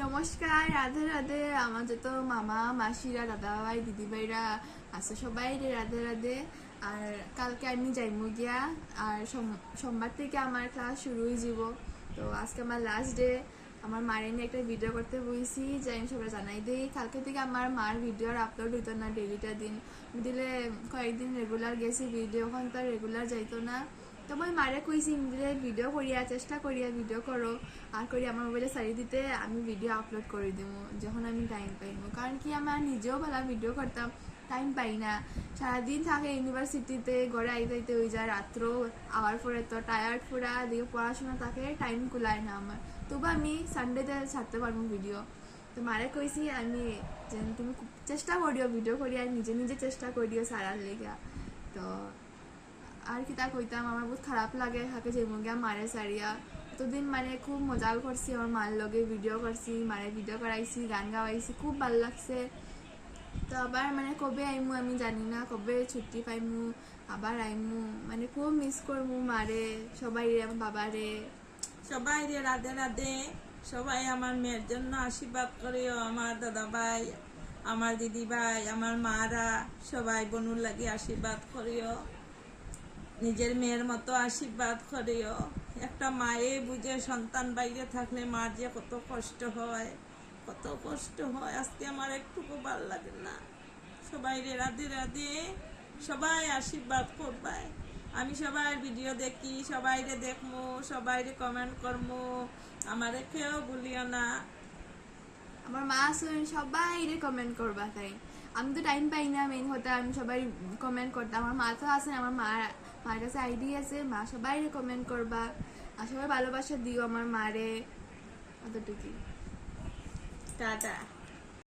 নমস্কার, রাধে রাধে। আমার যত মামা মাসিরা, দাদা ভাই, দিদি ভাইরা আছে সবাই রে রাধে রাধে। আর কালকে আমি যাইমু গিয়া, আর সোমবার থেকে আমার ক্লাস শুরু হয়ে যাব। তো আজকে আমার লাস্ট ডে। আমার মারে নিয়ে একটা ভিডিও করতে বইছি, যে আমি সবাই জানাই দিই। কালকে থেকে আমার মার ভিডিও আর আপলোড হইতো না ডেইলিটা দিন দিলে। কয়েকদিন রেগুলার গেছি ভিডিও, এখন তো রেগুলার যাইতো না। তো মই মারে কইছি যে ভিডিও করিয়া চেষ্টা করিয়া ভিডিও করো, আর করি আমার মোবাইলে সারি দিতে আমি ভিডিও আপলোড করে দিব যখন আমি টাইম পাইব। কারণ কি আমার নিজেও ভালো ভিডিও করতাম, টাইম পাই না। সারাদিন থাকে ইউনিভার্সিটিতে, ঘরে আইতে আইতে হয়ে যায় রাত্র। আওয়ার পরে তো টায়ার্ড পুরা, দিকে পড়াশোনা থাকে, টাইম কুলায় না আমার। তবু আমি সানডেতে ছাড়তে পারবো ভিডিও। তো মারে কইছি আমি যে তুমি চেষ্টা করিও ভিডিও করিয়া, নিজে নিজে চেষ্টা করিও সারার লেগা। তো আর কি তা কইতাম, আমার বহুত খারাপ লাগে থাকে যে মুগিয়া মারে সারিয়া। এতদিন মানে খুব মজাও করছি, আমার মার লগে ভিডিও করছি, মারে ভিডিও করাইছি, গান গাওয়াইছি, খুব ভালো লাগছে। তো আবার মানে কবে আইমু আমি জানি না, কবে ছুটি পাইমু আবার আইমু, মানে খুব মিস করবো মারে, সবাই আমার বাবারে। সবাই রে রাধে রাধে। সবাই আমার মেয়ের জন্য আশীর্বাদ করিও, আমার দাদা ভাই, আমার দিদি ভাই, আমার মারা সবাই বনুর লাগে আশীর্বাদ করিও, নিজের মেয়ের মতো আশীর্বাদ করিও। একটা মায়ে বুঝে সন্তান বাইরে থাকলে মার যে কত কষ্ট হয়, কত কষ্ট হয়। আজকে আমার একটুকু ভালো লাগে না। সবাই রে রাধে রাধে। সবাই আশীর্বাদ করবাই। আমি সবার ভিডিও দেখি, সবাইরে দেখমু, সবাইরে কমেন্ট করমু, আমারে কেউ ভুলিও না। আমার মা শুন সবাই কমেন্ট করবা তাই। আমি তো টাইম পাই না, মেইন হতে আমি সবাই কমেন্ট করতাম। আমার মা তো আছে, আমার মার কাছে আইডি আছে, মা সবাই কমেন্ট করবা। আর সবাই ভালোবাসা দিও আমার মারে, অতটুকুই। টাটা।